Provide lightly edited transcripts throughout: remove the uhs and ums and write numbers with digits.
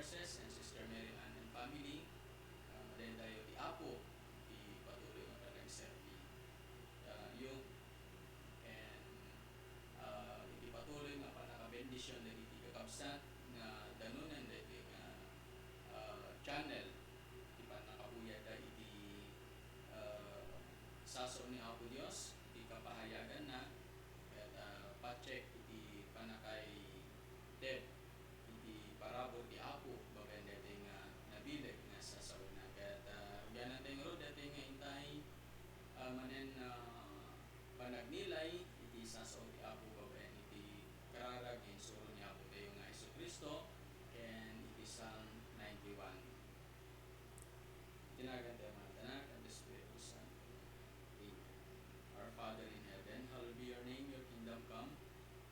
Garces and Sister Mary Ann and family. Then tayo di Apo, di patuloy ang nag-serve yung and iti patuloy nga panakabendisyon na iti kakabsat nga danunan na iti channel iti panakabuya da iti saso ni Apo Dios iti kapahayagan na at pacheck iti panakay Deb iti parabot ti Apo babayan dati nga nabilag nga sasaw na kaya yan natin ro dati nga intay manen panagnilay iti sasaw ti Apo babayan iti kararag in suro ni Apo tayo nga Isu Kristo and iti Psalm 91 tinagan tayo mga tanak and the Espiritu Santo. Our Father in heaven, hallowed be your name, your kingdom come,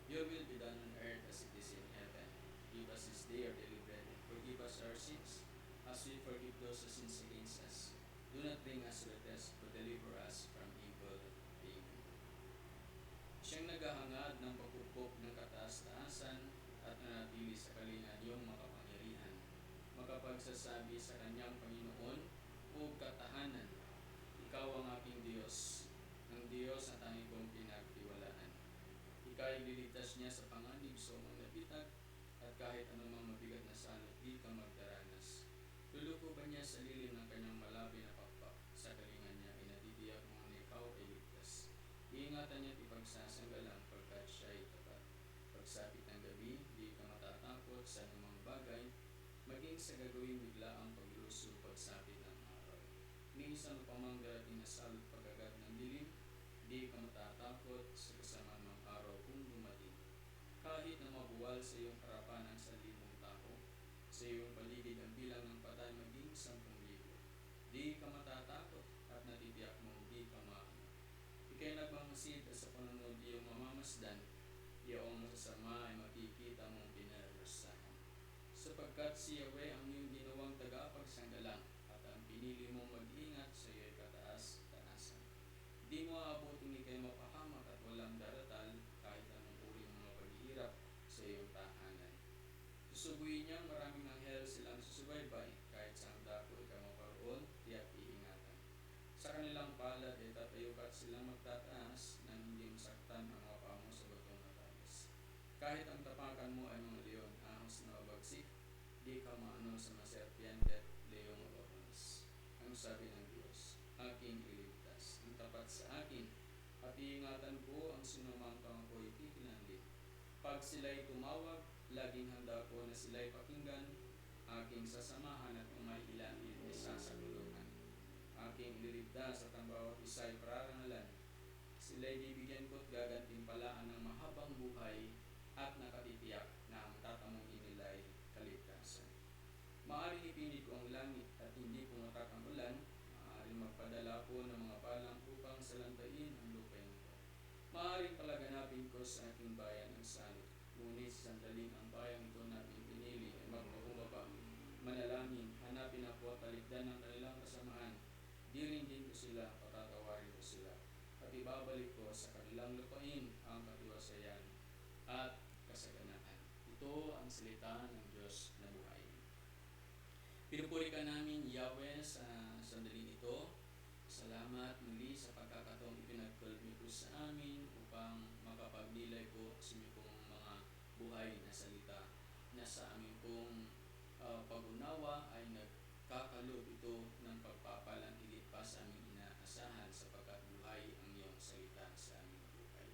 your will be done on earth as it is in heaven. Give us this day our daily bread, and forgive us our sins, as we forgive those who sins against us. Do not bring us to the test, but deliver us from evil. Amen. Siyang naghahangad ng pagpupok ng kataas-taasan at nanatili sa kalinga-niyong makapangyarihan, makapagsasabi sa kanyang Panginoon o katahanan, ikaw ang aking Diyos, ng Diyos at ang kong pinagtiwalaan. Ika'y liligtas niya sa panganib sa mga nabitag at kahit anumang mabigat na salot, di ka magdaranas. Luluko ba niya sa lilim ng kanyang malabi na pakpak? Sa kalingan niya, inatitiyak mo na ikaw ay ligtas. Iingatan niya at ipagsasanggalang pagkat siya ay tapat. Pagsapit ng gabi, di ka matatakot sa anumang bagay, maging sa gagawin bigla ang pagluso pagsapit ng araw. Minsan upamang darating na salot pagagat ng dilim, di ka matatakot sa kasamaan ng araw kung dumating. Kahit na mabuwal sa iyong harapan ang 1,000 tao, sa iyong paligid ang bilang ng patay maging 10,000. Di ka matatakot at natitiyak mong di ka maano. Ika'y nagmamasid at sa panunod iyong mamamasdan, iyong masasama ay makikita mong pinarasahan. Sapagkat si Yahweh ang iyong ginawang tagapagsanggalang at ang pinili mong mag-ingat sa iyo'y kataas-taasan. Di mo aabutin ika'y mapahamak at walang daratal kahit anong uri ng mga paghihirap sa iyong tahanan. Susubuin niyang maraming anghel silang susubaybay kahit sa dako ikaw maparoon, tiyak iingatan. Sa kanilang palad ay tatayukat silang magtataas nang hindi masaktan ang mga paa mo sa batong matalas. Kahit ang tapakan mo ay mga leon, ahos na bagsik, di ka maano sa maserpiente at leong mababanas. Ang sabi ng Diyos, aking iligtas, ang tapat sa akin, at iingatan ko ang sinumang ako'y titinandin. Pag sila'y tumawag, laging handa ko na sila'y pakinggan, aking sasamahan at umay ilangin isa sa gulungan. Aking ililigtas at ang bawat isa'y pararangalan. Sila'y bibigyan ko't gagantimpalaan ng mahabang buhay at nakatitiyak na ang tatamong inila'y kaligtasan. Maaaring ipinit ko ang langit at hindi pumatak ang ulan, maaaring magpadala po ng mga palang upang salantain ang lupain ko. Maaaring palaganapin ko sa aking bayan ang salot, ngunit sandaling ang bayang ito natin pinili ay magpakumbaba. Manalangin, hanapin ako at talikdan ng kanilang kasamaan. Din ko sila, patatawarin ko sila, at ibabalik ko sa kanilang lupain ang katiwasayan at kasaganaan. Ito ang salita ng Diyos na buhay. Pinupuri ka namin, Yahweh, sa sandaling ito. Salamat muli sa pagkakataong ipinagkalmi ko sa amin upang makapagnilay po sa inyo pong mga buhay na salita na sa amin pong pag-unawa ay nagkakalob ito ng pagpapalang higit pa sa aming inaasahan sapagkat buhay ang iyong salita sa aming buhay.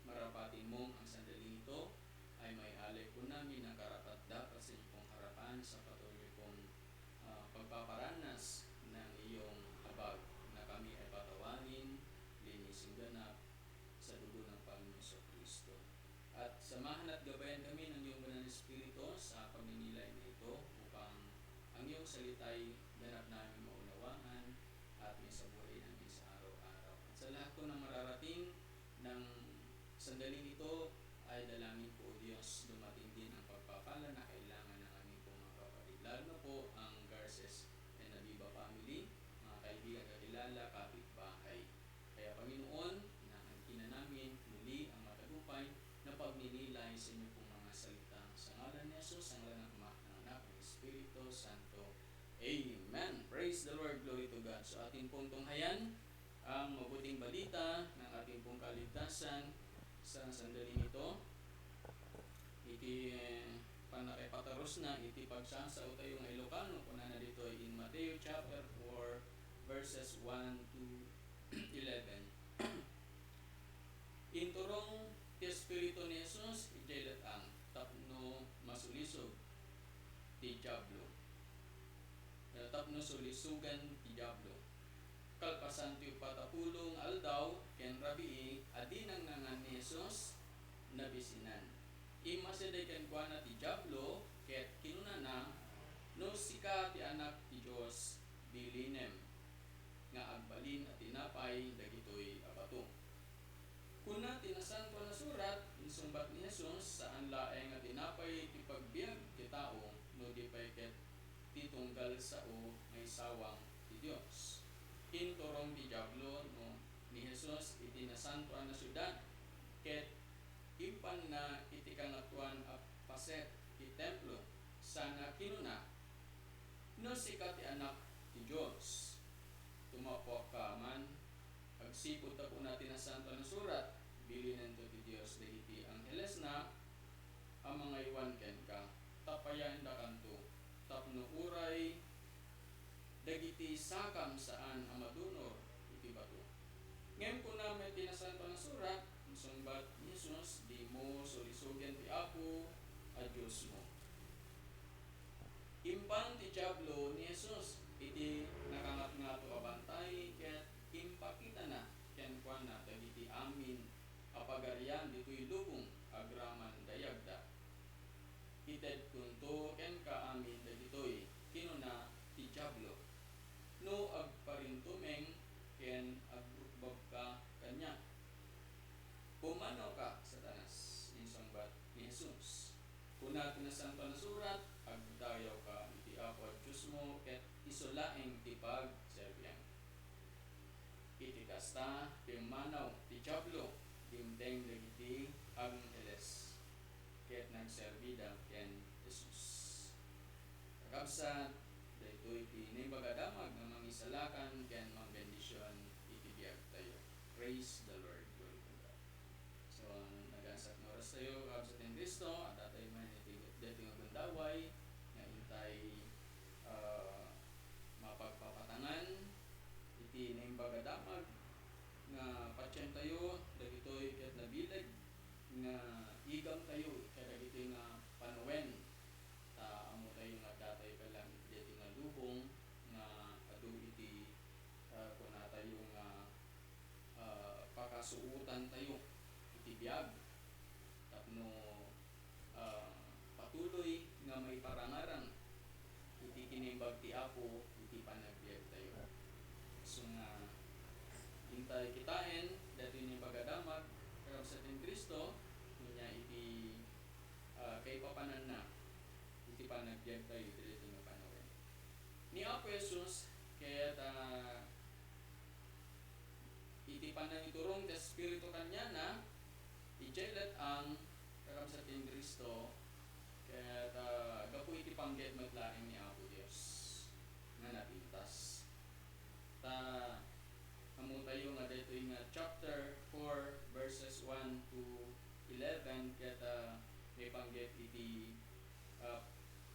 Marapatin mong ang sandaling ito ay may alay po namin na karapat dapat sa inyong pong harapan sa patuloy pong pagpaparanas ng iyong habag na kami ay patawanin, linisin ganap sa dugo ng Panginoon sa Kristo. At samahan at gabayan kami ng iyong Banal na Espiritu sa pagninilay na ito upang ang iyong salita'y ganap namin maunawaan at may sa buhay namin sa araw-araw. At sa lahat po ng mararating ng sandaling ito ay dalangin po Diyos dumating din ang pagpapala na kailangan ng aming po mga kapatid. Lalo na po ang Garces and Aviva family, mga kaibigan, kakilala, kapitbahay. Kaya Panginoon, inaangkin na namin muli ang matagumpay na pagninilay sa inyo pong mga salita. Sa ngalan ni Jesus, sa ngalan ng Ama, ng Anak, ng Espiritu Santo. Amen. Praise the Lord. Glory to God. So ating pong tunghayan ang mabuting balita ng ating pong kaligtasan sa sandaling ito. Iti panakipataros na iti pagsasao tayo ng Ilocano kung na dito in Matthew chapter 4 verses 1 to 11. Inturong ti Espiritu ni Jesus ijelet ang tapno masulisog ti Diablo. Tapno sulisugan ti Diablo. Kalpasan ti patapulong aldaw ken rabii adi nang nangan ni Jesus nabisinan. Imasiday ken kuana ti Diablo ket kinunana no sika ti anak ti Dios bilinem nga agbalin at tinapay dagitoy abato. Kuna tinasan ko na surat insumbat ni Jesus saan laeng at tinapay ti pagbiag ti tao no di pay ket titunggal sao may sawang ti Dios. Inturong ti Diablo no ni Jesus iti nasantuan na syudad ket impan na iti kangatuan a paset ti templo sana kinuna no sika ti anak ti Dios tumapok ka man agsipod ta po natin ang santo na surat bilinen to ti Dios dahiti angheles na ang mga iwan ken ka tapayan da kanto tapno uray dagiti sakam saan amadunor iti bato. Ngayon ko namin tinasanto na surat sumbat ni Jesus di mo sulisugan ti Apo a Diyos mo. Impan ti Diablo ni Jesus iti nakangat-ngato abantay ket impakita na ken kuana dagiti amin apagarian ditoy lubong agraman dayagda. Ited kunto ken kaamin dagitoy kinuna ti Diablo. No agparintumeng ken agrukbab ka kanya. Pumanaw ka, Satanas, insangbat ni Jesus. Kuna tinasanto na surat, agdayaw ka iti Apo at Diyos mo, ket isulaeng ti pagserbyang. Iti kasta, pimanaw ti Diablo, dimdeng dagiti angheles, ket nagserbida ken Jesus. Kakabsat, daytoy iti nibagadamag nga mangisalakan ken mangbendisyon iti biag tayo. Praise the Lord. Glory to God. So, nag-asak na oras tayo sa ating Kristo at atay man iti dating agundaway nga intay mapagpapatangan iti nimbagadamag nga patsyen tayo dagitoy ket nabileg nga igam tayo ket dagitoy nga panuwen ta amo tayo nga datay kalang iti nga lubong nga adu iti kuna tayo nga pakasuutan tayo iti biag tapno patuloy nga may parangarang iti kinimbag ti Apo iti panagbiag tayo. So nga hintay kitaen dati ni pagadamag karab sa ating Kristo niya iti kay papanan na iti panagbiag tayo iti nga panawin. Ni Apo Jesus kaya iti panangiturong ti Espiritu kanya na ijelet ang karab sa ating Kristo kaya gapu iti panggit maglaing ni Apo Dios nga napintas. Amo tayo nga daytoy nga chapter 4 verses 1 to 11 kaya may panggit iti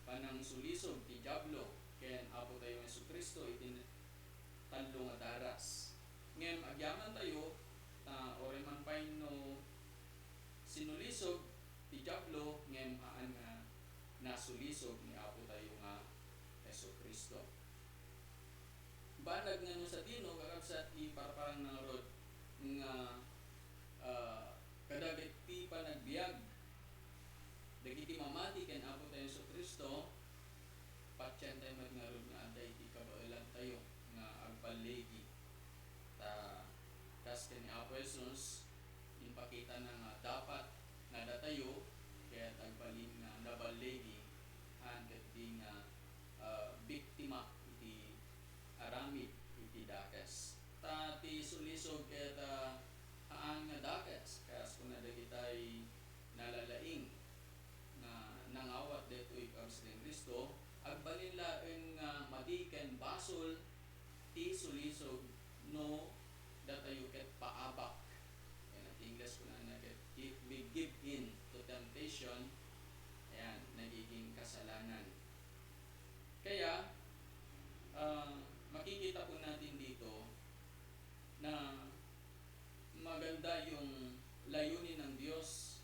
panang sulisog ti Diablo ken Apo tayo nga Kristo iti tallo nga daras. Ngem agyaman tayo oreman pain no sinulisog ti Diablo ngem haan nga nasulisog ni Apo tayo nga Kristo. Banag nga no sa dino kakabsat iparparang ng rod nga kadagit ti panagbiag dagiti mamati ken Apo tayo Kristo patsyen tayo magngarod nga aday ti kabailan tayo nga agpalegi ta kas ken ni Apo Jesus impakita na nga dapat nga datayo kaya agbalin nga nabalegi han ket di nga biktima iti aramid iti dakes ta ti sulisog ket haan nga dakes kas kun dagitay nalalaing na nangawat detoy kam sa Kristo agbalin agbalin laeng madi ken basol ti sulisog no datayo ket paabak. Yan at English ko na ket if we give in to temptation, ayan, nagiging kasalanan. Kaya makikita po natin dito na maganda yung layunin ng Diyos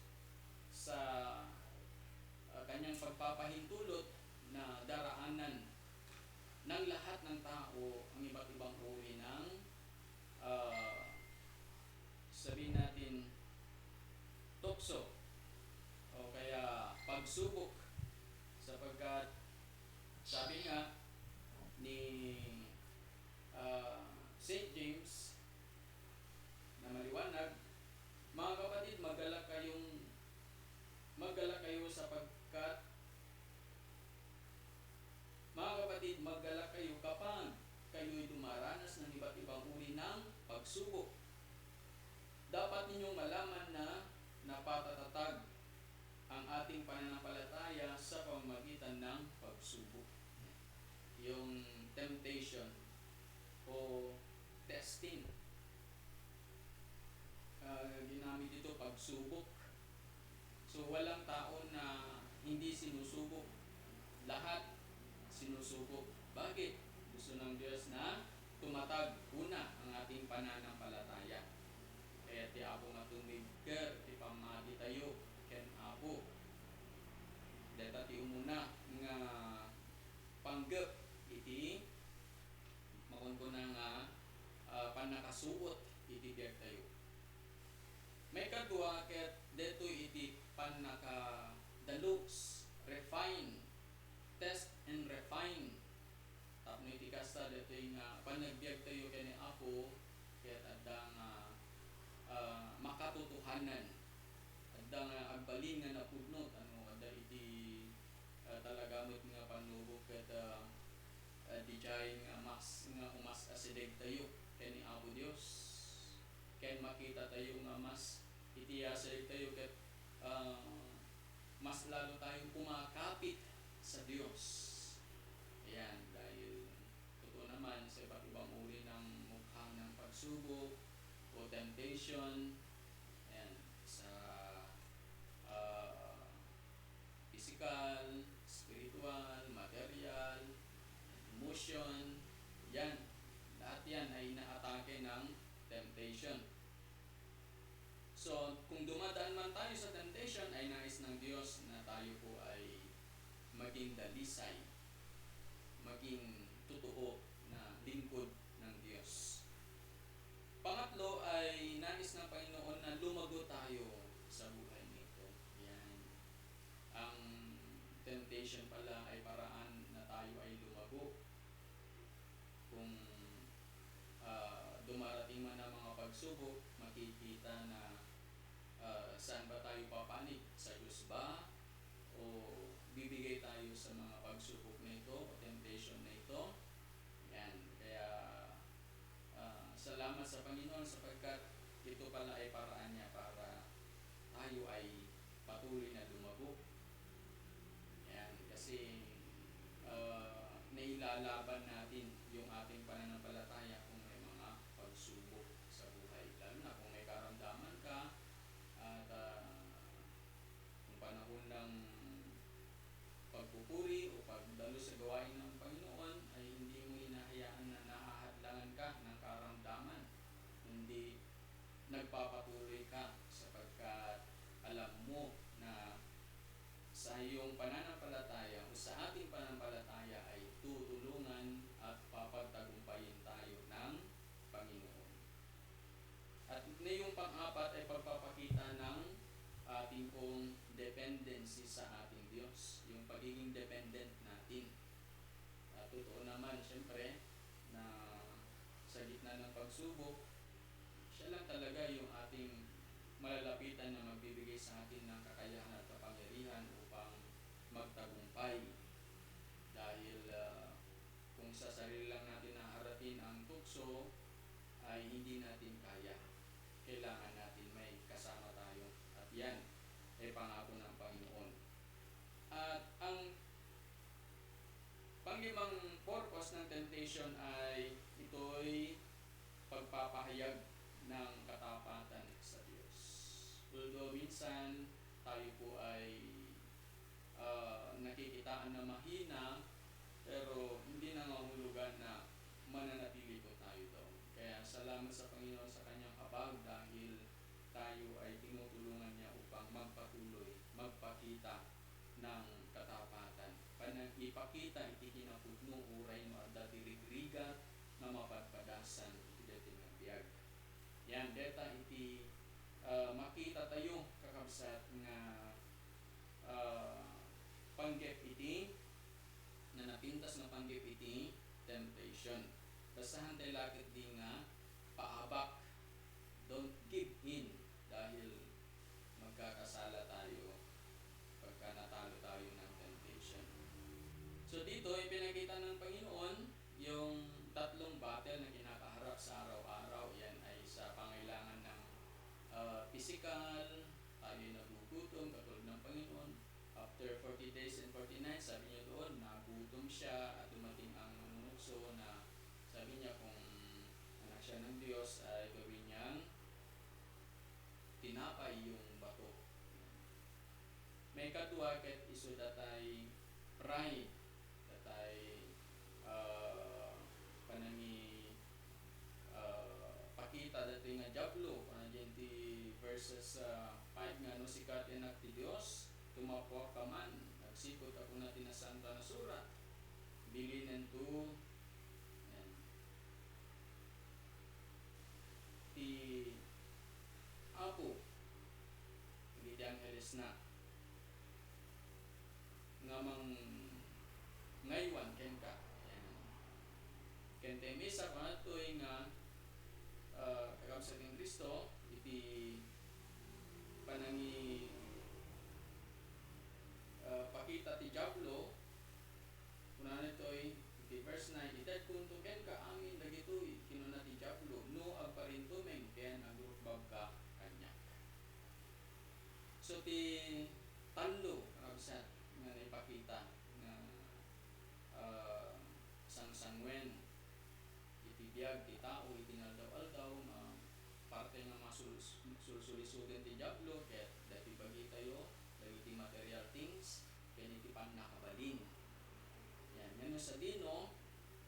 sa kanyang pagpapahintulot na daraanan ng lahat ng tao ang iba't ibang uri ng sabihin natin tukso o kaya pagsubok, sapagkat sabi nga ni St. James na maliwanag, mga kapatid, maggalak kayo sapagkat mga kapatid, maggalak kayo kapag kayo'y dumaranas ng iba't ibang uri ng pagsubok. Dapat ninyong malaman na napatatatag ang ating pananampalataya sa pamamagitan ng pagsubok. Yung temptation o testing, ginamit ito pagsubok. So walang tao na hindi sinusubok. Lahat sinusubok. Bakit? Gusto ng Diyos na tumatag una ang ating pananampalataya. Kaya ti Apo matumigker, ti pamati tayo, ken Apo. Deta ti umuna nga panggep iti makunko na nga panakasuot iti biag tayo. May kadua ket deto iti panakadalugs, refine, test and refine. Tapno iti kasta deto nga panagbiag tayo kani Apo ket adda nga makatotohanan, adda nga agbalin nga napudnot ano adda iti talagamot nga panubok ket di jay nga mas nga umas asideg tayo kani Apo Dios, ken makita tayo nga mas iti asideg tayo ket mas lalo tayong kumakapit sa Dios. Ayan, dahil totoo naman sa iba't ibang uri ng mukha ng pagsubok o temptation, ayan, sa physical, spiritual, material, emotion, yan, lahat yan ay inaatake ng temptation. So, kung dumadaan man tayo sa temptation, ay nais ng Diyos na tayo po ay maging dalisay, maging totoo na lingkod ng Diyos. Pangatlo ay nais ng Panginoon na lumago tayo sa buhay nito. Yan. Ang temptation pala ay paraan na tayo ay lumago. Kung dumarating man ang mga pagsubok, makikita na saan ba tayo papanig? Sa Diyos ba? O bibigay tayo sa mga pagsubok na ito o temptation na ito? Yan. Kaya salamat sa Panginoon sapagkat ito pala ay paraan niya para tayo ay patuloy na lumago. Yan. Kasi nailalaban natin yung ating pananampalataya kung may mga pagsubok sa buhay. Lalo na kung may karamdaman ka at kung panahon ng pagpupuri o pagdalo sa gawain ng Panginoon ay hindi mo hinahayaan na nahahadlangan ka ng karamdaman. Hindi nagpapatuloy ka sapagkat alam mo na sa iyong pananampalataya o sa ating pananampalataya ay tutulungan at papagtagumpayin tayo ng Panginoon. At na yung pang-apat ay pagpapakita ng ating pong dependency sa ating Diyos, yung pagiging dependent natin. Totoo naman, siyempre, na sa gitna ng pagsubok, siya lang talaga yung ating malalapitan na magbibigay sa atin ng kakayahan at kapangyarihan upang magtagumpay. Dahil kung sa sarili lang natin naharapin ang tukso, ay hindi natin kaya. Kailangan natin may kasama tayo. At yan ay pangako ng Panginoon. At ang purpose ng temptation ay ito'y pagpapahayag ng katapatan sa Diyos. Although minsan tayo po ay nakikitaan na mahina, pero hindi nangangahulugan na mananatili po tayo doon. Kaya salamat sa Panginoon sa kanyang habag dahil tayo ay tinutulungan niya upang magpatuloy, magpakita ng katapatan. Panang ipakita iti kinapudno uray no adda dirigrigat na mapadpadasan iti dating biyag. Yan deta iti makita tayo kakabsat nga panggep iti na napintas na panggep iti temptation. Basahan tayo lakit di nga paabak, don't give in dahil magkakasala tayo pagka natalo tayo ng temptation. So dito ipinakita ng Panginoon yung tatlong battle na kinakaharap sa araw-araw. Yan ay sa pangailangan ng physical, tayo nagugutom katulad ng Panginoon. After 40 days and 40 nights, sabi niya doon, nagutom siya at dumating ang manunukso na sabi niya kung anak siya ng Diyos ay gawin niyang tinapay yung bato. May kadua ket iso datay pride, datay panangi pakita datoy nga diablo kanang ti verses 5 nga no sikat enak ti Dios tumapo ka man nagsipot ako na tinasanta na surat bilinen to ti apo hindi Angeles na ngamang ngaywan ken ka ken te misa pa toy nga kakabsat ng Kristo iti panangi pakita ti diablo kunan ito'y iti verse 9 ited kunto ken ka amin dagitoy kinuna ti diablo no agparintumeng ken agrukbab ka kanya. So ti talo kakabsat nga naipakita nga sangsangwen iti biyag ti tao iti naldaw-aldaw nga parte nga masulsulisugan ti diablo ket dati bagi tayo dagiti material things ken iti pannakabalin. Yan ngano sa dino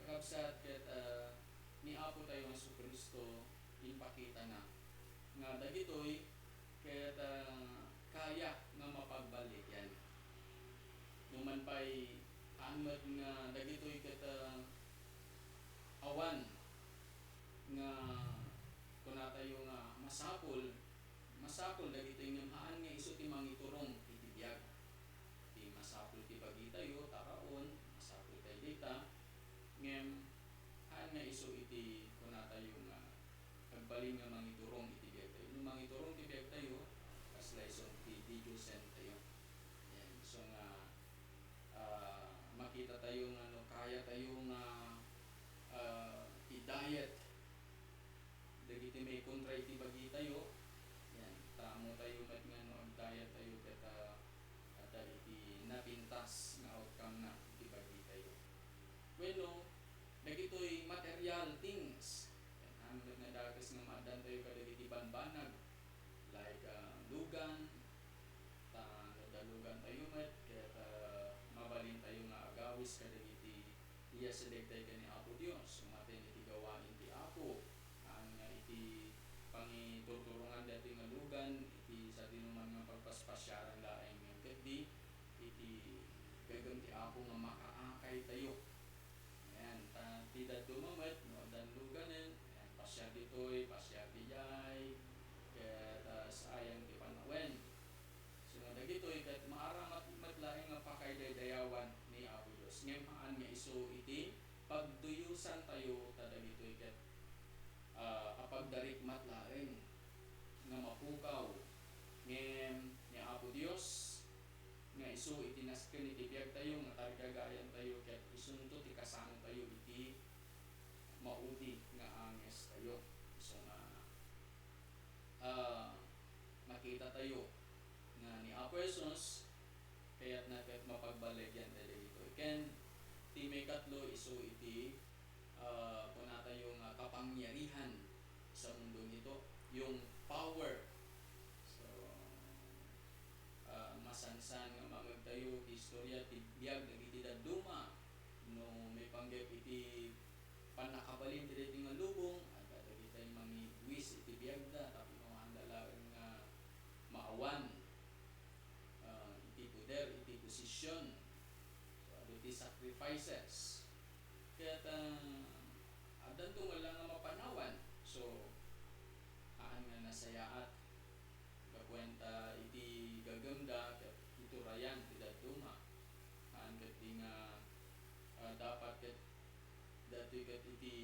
kakabsat ket ni Apo tayo nga Kristo impakita na nga dagitoy ket kaya nga mapagbalik yan. Numan pay anod nga dagitoy ket awan nga kuna tayo nga masapol dagitoy ngimhaan nga isu ti mangiturong iti biyag. Ti masapol ti bagi tayo taraon, masapol tayo dita ngem haan nga isu iti kuna tayo nga agbalin nga mangiturong iti biyag tayo. No mangiturong ti biyag tayo kaslaison ti didusen tayo. Yan so nga makita tayo nga no kaya tayo nga i-diet dagiti may kontra iti bagi tayo. Yan tamo tayo met nga no ag-diet tayo ket at iti napintas nga outcome na iti bagi tayo. Bueno, dagitoy material things. Yan ang nga dagas nga maadan tayo kadagiti banbanag like lugan ta nadalugan tayo met ket mabalin tayo nga agawis kadagiti iya sedeg tayo kani Apo Dios umaten iti gawain ti Apo ang iti pangituturungan dati nga lugan iti sa dinuman nga pagpaspasyaran laeng ket di iti gagem ti Apo nga makaakay tayo. Ayan ti dadto mamet no dan luganen ayan pasyar ditoy pasyar ti jay ket sayang ti panawen. So nga dagitoy ket maaramat matlaeng nga pakaydaydayawan ni Apo Dios ngem haan nga isu iti pagduyusan tayo ta dagitoy ket apagdarikmat laeng nga mapukaw ngem ni Apo Dios nga isu iti nasken iti biyag tayo nga tarigagayan tayo ket isunto ti kasano tayo iti maudi nga anges tayo. So nga makita tayo nga ni Apo Jesus kaya't na ket mapagbaligyan tayo dito ken Iti may katlo iso iti kunata yung kapangyarihan sa mundo nito, yung power. So masansan nga mamagtayo ti istorya ti biag dagiti dadduma no may panggep iti panakabalin ti daytoy nga lubong at dagiti mangigwis iti biagda tapno andalaen nga maawan iti poder iti posisyon, so iti sacrifices ket adan to wala nga mapanawan. So aan nga nasayaat kakwenta iti gagamda ket iturayan ti dadduma aan ket di nga dapat ket datoy ket iti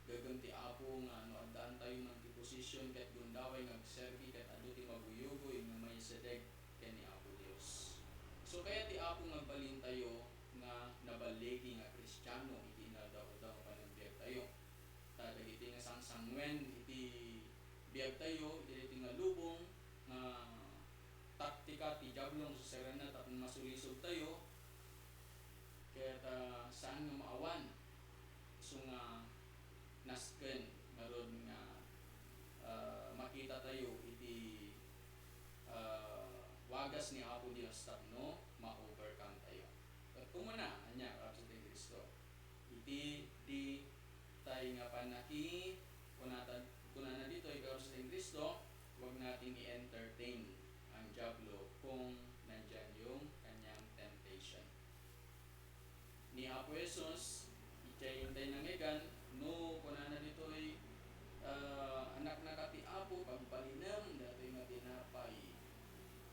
gagam ti Apo nga no addaan tayo ng ti posisyon ket gundaway ngagserbi ket adu ti maguyogoy nga maisedeg ken ni Apo Dios. So kaya ti Apo ngagbalin tayo nga nabalegi nga Kristiyano iti nadaw panagbiag tayo. Ta dagiti nga sangsangwen iti biag tayo iti nga lubong nga taktika ti diablong so serena tapno masulisod tayo ket saan nga maawan so nga nasken maron nga makita tayo iti wagas ni Apo Dios tapno ma-overcome tayo. At kumuna anya kapsa ti Kristo iti di tay nga panaki kunana dito ikaw sa Kristo, huwag nating i-entertain ang diablo kung nandyan yung kanyang temptation. Ni Apo Jesus itay nangigan no kunana dito ay anak na kati Apo pagpalinam datoy nga tinapay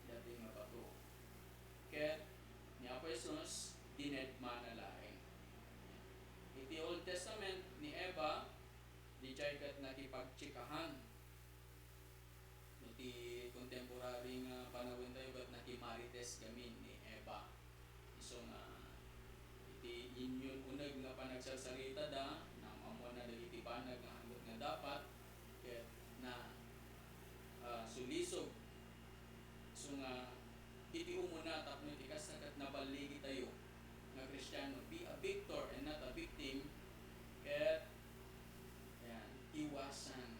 datoy nga bato ket ni Apo Jesus dinedma na laeng. Iti Old Testament ni Eva di chay ket nakipagtsikahan iti contemporary nga panahon tayo ket nakimarites gamin ni Eva iso nga iti inyon uneg nga panagsasarita da nang amo na dagiti banag nga hanggot nga dapat ket na sulisog so nga iti umuna tapno iti kasta ket nabaligi tayo nga Kristiyano, be a victor and not a victim ket yan iwasan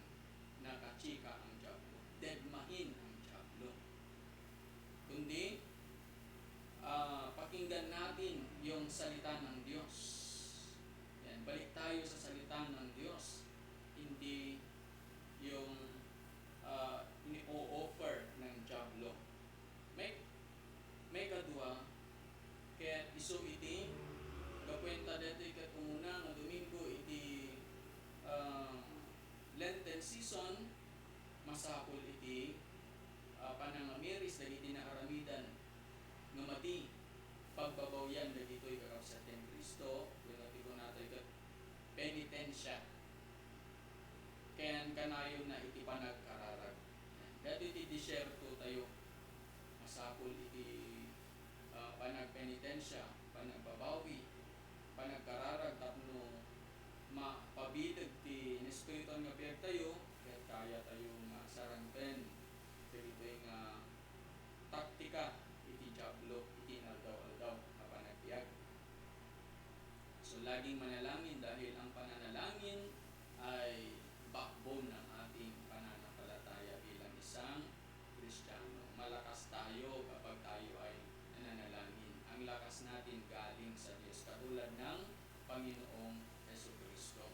nakachika ang diablo, dedmahin ang diablo, kundi pakinggan natin yung salita ng Diyos. Yan, balik tayo sa salita ng Diyos, hindi yung ini-offer ng diablo. May kadua ket isu iti kakwenta dito ket umuna nga Domingo iti Lenten season masapol iti panangamiris dagiti naaramidan nga mati pagbabawyan dagitoy kakabsat ken Kristo wenno ti kunatoy ket penitensya ken kanayon na iti panagkararag. Dati iti disyerto tayo masapol iti panagpenitensya, panagbabawi, panagkararag tapno mapabidag ti espiritu nga biag tayo ket kaya tayo nga sarangten dagitoy nga taktika iti diablo iti aldaw-aldaw nga panagbiag. So laging manalangin dahil ang pananalangin ay backbone ng ating pananampalataya bilang isang Kristiyano. Malakas tayo kapag tayo ay nananalangin. Ang lakas natin galing sa Diyos katulad ng Panginoong Jesucristo.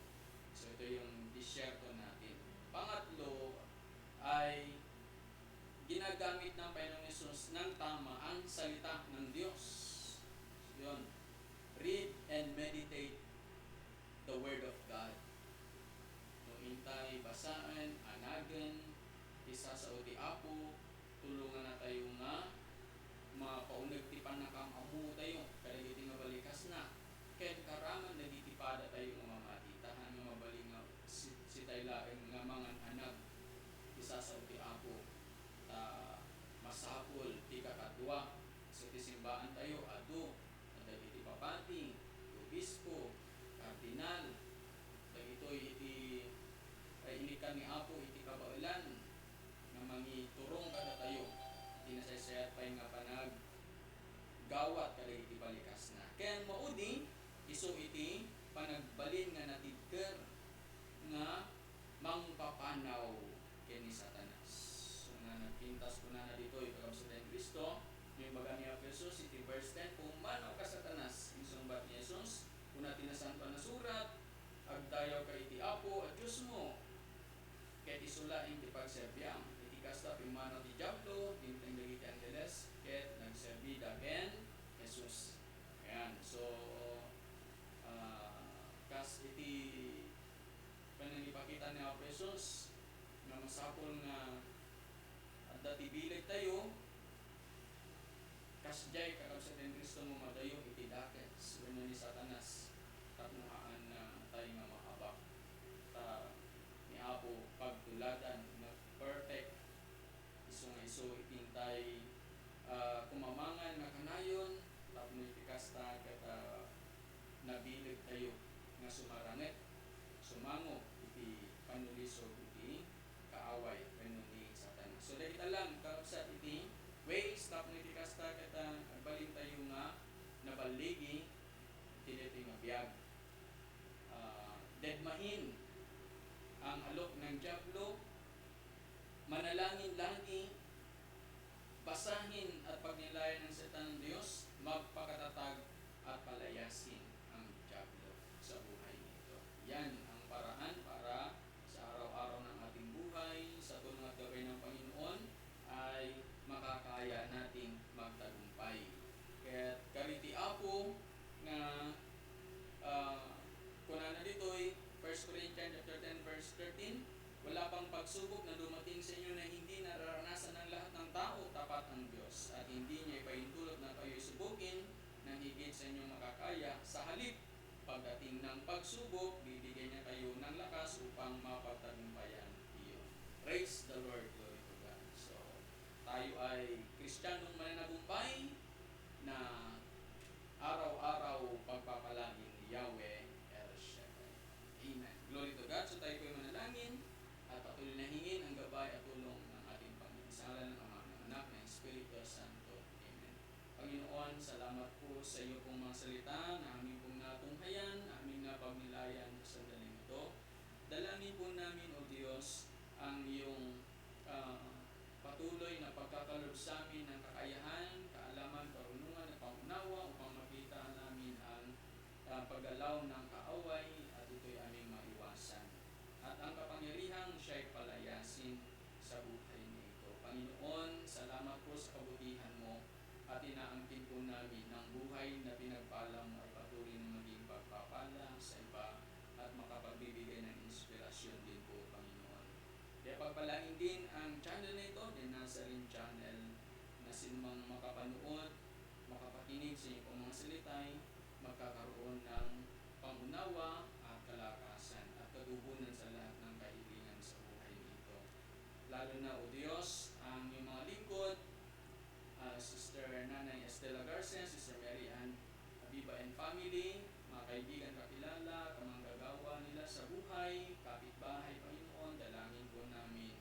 So ito yung disyerto natin. Pangatlo ay ginagamit ng Panginoong Hesus ng tama ang salita ng Diyos. Yun. Read and meditate the Word of God. No intay basaan, anagan, isa sa uti Apo, tulungan na tayo nga mapaunag ti panakamamu tayo kadagiti nga balikas na ken karaman dagiti pada tayo nga mamatitahan nga mabaling nga si taylaeng nga mangan anak isa sa uti Apo ta masapol ti kakadwa sa ti simbahan tayo adu dagiti papati, obispo, kardinal dagitoy iti inikan ni Apo iti kabailan nga mangiturong kada tayo tinasayat pa nga panag gawat kada iti balikas na ken maudi Isu iti panagbalin nga natidker nga mangpapanaw kini Satanas. So nga nagpintas ko na dito ipagkabsat ni Kristo, yung baga ni Efesos iti verse 10, pumanaw ka Satanas, isumbat ni Jesus, kuna tinasan pa na surat, agdayaw ka iti Apo at Diyos mo, ket isulaing ti pagserbyam, iti kasta pimanaw ti Diablo, tinteng dagiti Angeles, ket nagserbi daken Jesus. Ayan, so kas iti panangipakita ni Efesos nga masapol nga at dati bilig tayo kasjay kakabsat ni Kristo mo madayo iti daket suno ni Satanas tapnuhaan na tayo nga mahabak ta ni Apo pagtuladan na perfect iso nga iso itintay kumamangan nga kanayon tapno iti kasta kata nabilig tayo nga sumaranget sumango iti panulisog iti kaaway wenno ni Satanas. So dahil lang kakabsat iti ways tapno iti kasta kata agbalin tayo nga nabaligi iti nga biyag. Dedmahin ang alok ng Diablo, manalangin lagi, basahin at pagnilayan ng Satan ng Diyos, magpakatatag at palayasin ang Diablo sa buhay nito. Yan ang paraan para sa araw-araw ng ating buhay, sa tulong at gabay ng Panginoon, ay makakaya nating magtagumpay. Kaya kariti Apo nga kunana dito'y 1 Corinthians chapter 10 verse 13, wala pang pagsubok na dumating sa inyo na hindi nararanasan ng lahat ng tao, tapat ang Diyos, at hindi niya ipahintulot na kayo'y subukin ng higit sa inyong makakaya. Sa halip, pagdating ng pagsubok, bibigyan niya kayo ng lakas upang mapagtagumpayan iyon. Praise the Lord, glory to God. So, tayo ay Kristiyanong mananagumpay na araw-araw pagpapalagin ni Yahweh El Shaddai. Amen. Glory to God. So tayo po'y manalangin at patuloy na hingin ang gabay at tulong ng ating Panginoon. Sa ngalan ng Ama, ng Anak, ng Espiritu Santo. Amen. Panginoon, salamat po sa iyo pong mga salita na aming pong natunghayan, aming napagnilayan sa sandaling ito. Dalangin po namin, O Diyos, ang iyong patuloy na pagkakalob sa amin ng kakayahan, kaalaman, karunungan at pangunawa upang makita namin ang paggalaw ng kaaway at ito'y aming maiwasan. At ang kapangyarihang siya'y palayasin sa buhay nito. Panginoon, salamat po sa kabutihan mo at inaangkin po namin ng buhay na pinagpala mo ay patuloy na maging pagpapala sa iba at makapagbibigay ng inspirasyon din po, Panginoon. Kaya pagpalain din ang channel na ito, The Nazarene Channel, na sinumang makapanood, makapakinig sa iyong mga salitay, magkakaroon ng pangunawa at kalakasan at katugunan sa lahat ng kahilingan sa buhay nito. Lalo na, O Diyos, ang iyong mga lingkod, Sister Nanay Estela Garces, Sister Mary Ann Abiba and family, mga kaibigan kakilala, kamanggagawa nila sa buhay, kapitbahay, Panginoon, dalangin po namin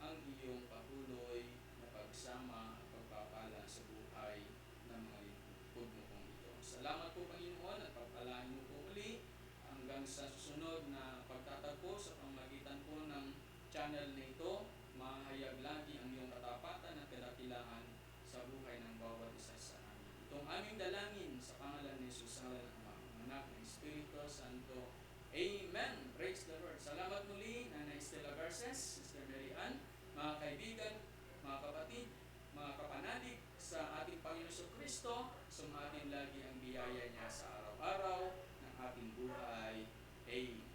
ang iyong patuloy na pagsama at pagpapala sa buhay ng mga lingkod mo pong ito. Salamat po, Panginoon, at pagpalain mo po uli hanggang sa susunod na pagtatagpo sa pamagitan po ng channel na ito. Mahayag lagi ang iyong katapatan at kadakilaan sa buhay ng bawat isa sa amin. Itong aming dalangin sa pangalan ni Jesus, sa ngalan ng Ama, ng Anak, ng Espiritu Santo. Amen. Praise the Lord. Salamat muli, Nanay Estela Garces, Sister Mary Ann, mga kaibigan, mga kapatid, mga kapanalig sa ating Panginoon Kristo, sumatin lagi ang biyaya niya sa araw-araw ng ating buhay. Amen.